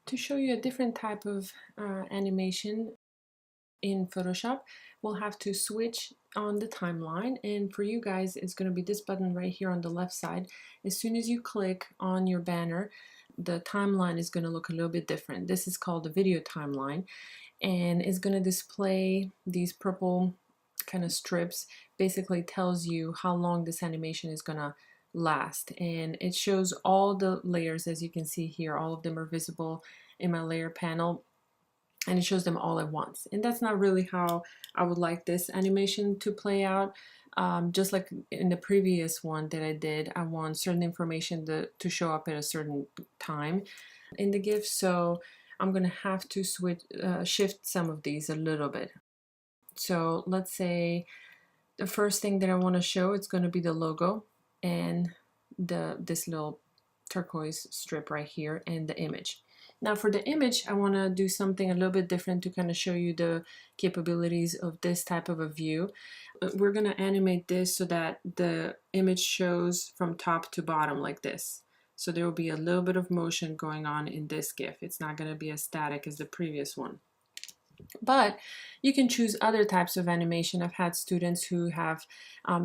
To show you a different type of animation in Photoshop, we'll have to switch on the timeline, and for you guys it's going to be this button right here on the left side. As soon as you click on your banner, the timeline is going to look a little bit different. This is called the video timeline, and it's going to display these purple kind of strips. Basically tells you how long this animation is going to last, and it shows all the layers. As you can see here, all of them are visible in my layer panel, and it shows them all at once. And that's not really how I would like this animation to play out. Just like in the previous one that I did, I want certain information to show up at a certain time in the GIF, so I'm gonna have to shift some of these a little bit. So let's say the first thing that I want to show, it's going to be the logo and this little turquoise strip right here and the image. Now for the image, I want to do something a little bit different to kind of show you the capabilities of this type of a view. We're going to animate this so that the image shows from top to bottom like this. So there will be a little bit of motion going on in this GIF. It's not going to be as static as the previous one. But you can choose other types of animation. I've had students who have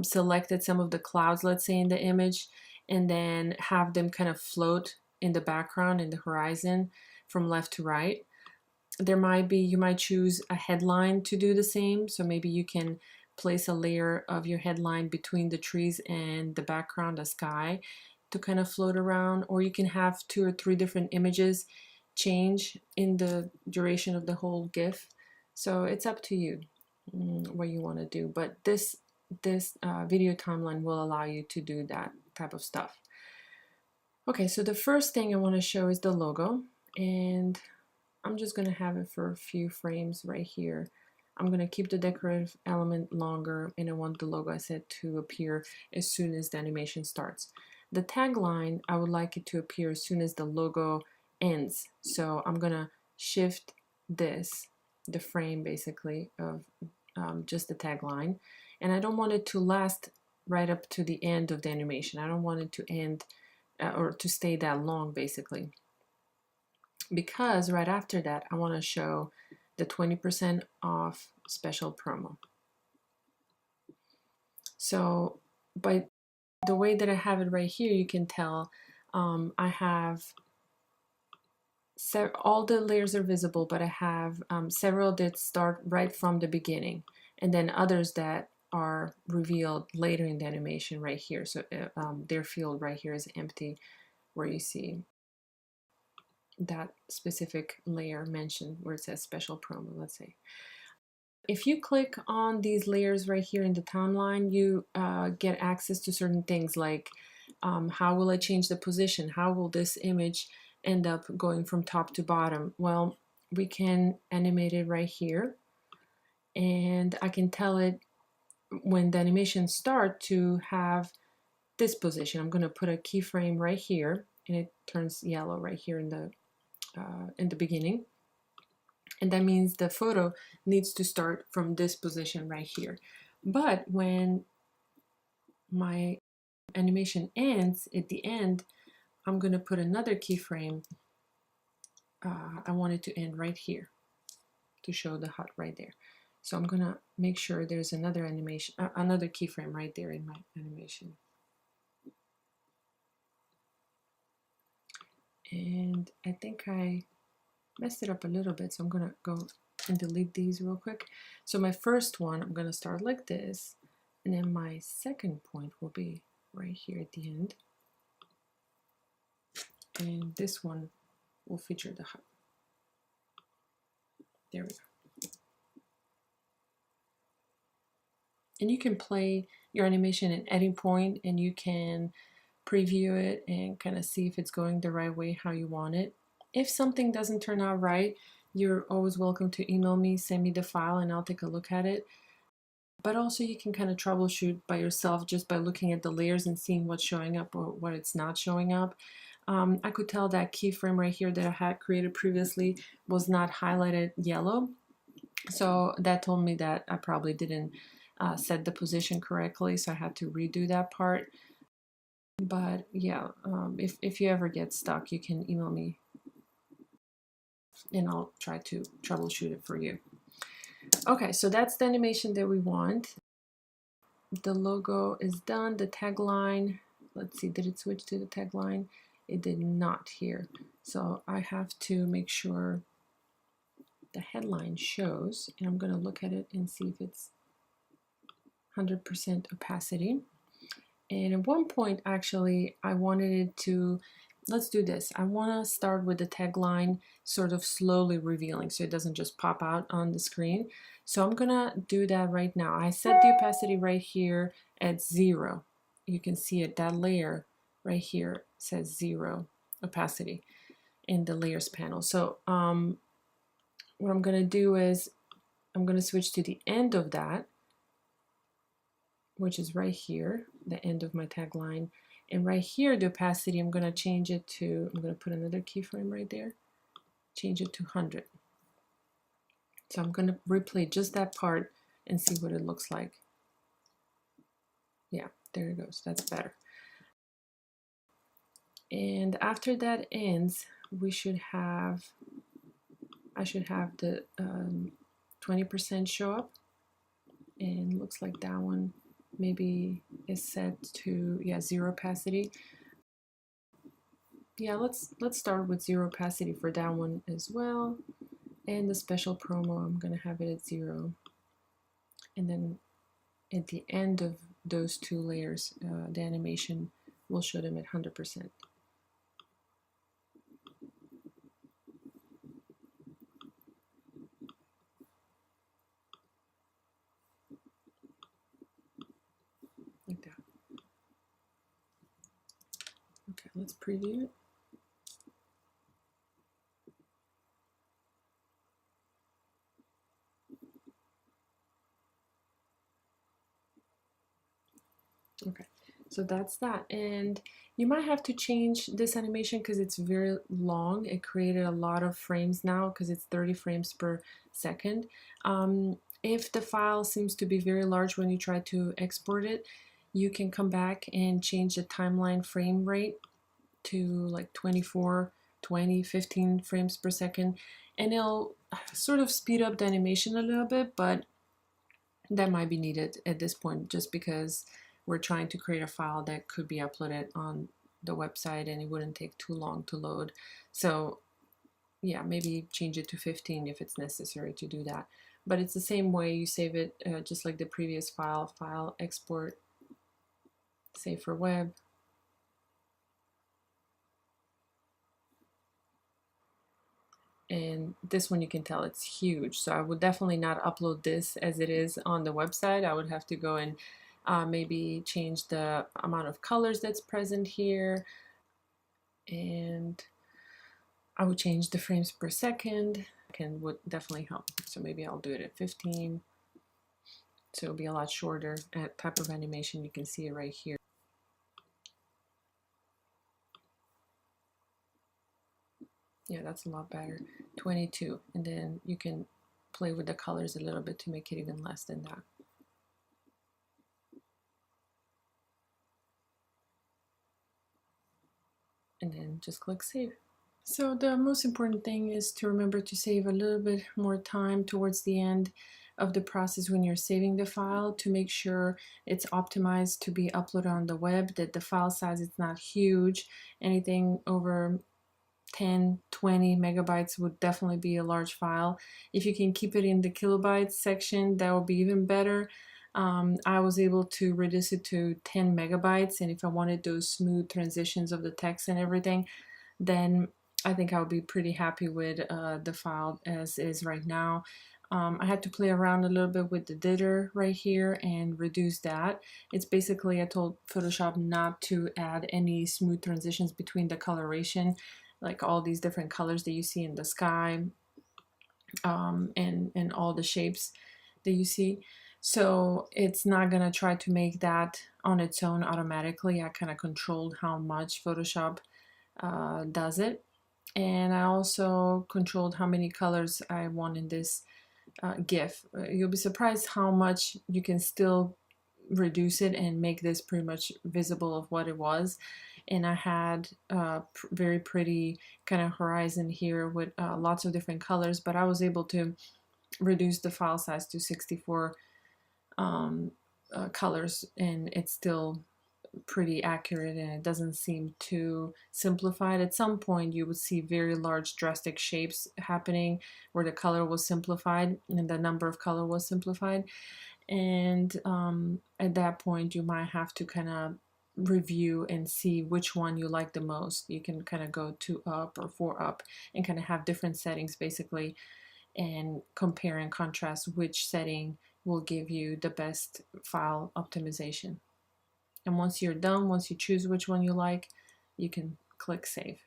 selected some of the clouds, let's say in the image, and then have them kind of float in the background, in the horizon, from left to right. You might choose a headline to do the same. So maybe you can place a layer of your headline between the trees and the background, the sky, to kind of float around. Or you can have 2 or 3 different images change in the duration of the whole GIF. So it's up to you what you want to do. But this video timeline will allow you to do that type of stuff. Okay, so the first thing I want to show is the logo, and I'm just going to have it for a few frames right here. I'm going to keep the decorative element longer, and I want the logo, I said, to appear as soon as the animation starts. The tagline, I would like it to appear as soon as the logo ends. So I'm going to shift this, the frame basically of just the tagline, and I don't want it to last right up to the end of the animation. I don't want it to end or to stay that long basically, because right after that I want to show the 20% off special promo. So by the way that I have it right here, you can tell I have all the layers are visible, but I have several that start right from the beginning, and then others that are revealed later in the animation right here. So their field right here is empty, where you see that specific layer mentioned where it says special promo, let's say. If you click on these layers right here in the timeline, you get access to certain things like how will I change the position? How will this image end up going from top to bottom? Well, we can animate it right here, and I can tell it when the animation starts to have this position. I'm going to put a keyframe right here, and it turns yellow right here in the beginning, and that means the photo needs to start from this position right here. But when my animation ends, at the end, I'm going to put another keyframe. I want it to end right here to show the hut right there. So I'm going to make sure there's another animation, another keyframe right there in my animation. And I think I messed it up a little bit, so I'm going to go and delete these real quick. So my first one, I'm going to start like this, and then my second point will be right here at the end. And this one will feature the hut. There we go. And you can play your animation at any point, and you can preview it and kind of see if it's going the right way, how you want it. If something doesn't turn out right, you're always welcome to email me, send me the file, and I'll take a look at it. But also you can kind of troubleshoot by yourself just by looking at the layers and seeing what's showing up or what it's not showing up. I could tell that keyframe right here that I had created previously was not highlighted yellow. So that told me that I probably didn't set the position correctly, so I had to redo that part. But yeah, if you ever get stuck, you can email me and I'll try to troubleshoot it for you. Okay, so that's the animation that we want. The logo is done. The tagline, let's see, did it switch to the tagline? It did not here. So I have to make sure the headline shows, and I'm going to look at it and see if it's 100% opacity. And at one point, actually, I wanted it to, let's do this. I want to start with the tagline sort of slowly revealing so it doesn't just pop out on the screen. So I'm going to do that right now. I set the opacity right here at 0. You can see it, that layer right here says 0 opacity in the layers panel. So what I'm going to do is I'm going to switch to the end of that, which is right here, the end of my tagline. And right here, the opacity, I'm going to change it to, I'm going to put another keyframe right there, change it to 100. So I'm going to replay just that part and see what it looks like. Yeah, there it goes. That's better. And after that ends, we should have, I should have the 20% show up. And looks like that one maybe is set to, yeah, 0 opacity. Yeah, let's start with 0 opacity for that one as well. And the special promo, I'm gonna have it at 0. And then at the end of those two layers, the animation will show them at 100%. Like that. Okay, let's preview it. Okay, so that's that. And you might have to change this animation because it's very long. It created a lot of frames now because it's 30 frames per second. If the file seems to be very large when you try to export it, you can come back and change the timeline frame rate to like 24, 20, 15 frames per second, and it'll sort of speed up the animation a little bit, but that might be needed at this point just because we're trying to create a file that could be uploaded on the website and it wouldn't take too long to load. So yeah, maybe change it to 15 if it's necessary to do that. But it's the same way you save it, just like the previous file export, save for web. And this one you can tell it's huge. So I would definitely not upload this as it is on the website. I would have to go and maybe change the amount of colors that's present here. And I would change the frames per second, and would definitely help. So maybe I'll do it at 15. So it'll be a lot shorter type of animation. You can see it right here. Yeah, that's a lot better. 22. And then you can play with the colors a little bit to make it even less than that. And then just click save. So the most important thing is to remember to save a little bit more time towards the end of the process when you're saving the file to make sure it's optimized to be uploaded on the web, that the file size is not huge. Anything over 10, 20 megabytes would definitely be a large file. If you can keep it in the kilobytes section, that would be even better. I was able to reduce it to 10 megabytes, and if I wanted those smooth transitions of the text and everything, then I think I would be pretty happy with the file as is right now. I had to play around a little bit with the editor right here and reduce that. It's basically, I told Photoshop not to add any smooth transitions between the coloration, like all these different colors that you see in the sky, and all the shapes that you see. So it's not gonna try to make that on its own automatically. I kind of controlled how much Photoshop does it. And I also controlled how many colors I want in this GIF. You'll be surprised how much you can still reduce it and make this pretty much visible of what it was. and I had very pretty kind of horizon here with lots of different colors, but I was able to reduce the file size to 64 colors, and it's still pretty accurate, and it doesn't seem too simplified. At some point you would see very large drastic shapes happening where the color was simplified and the number of color was simplified, and at that point you might have to kind of review and see which one you like the most. You can kind of go 2 up or 4 up and kind of have different settings basically, and compare and contrast which setting will give you the best file optimization. And once you're done, once you choose which one you like, you can click save.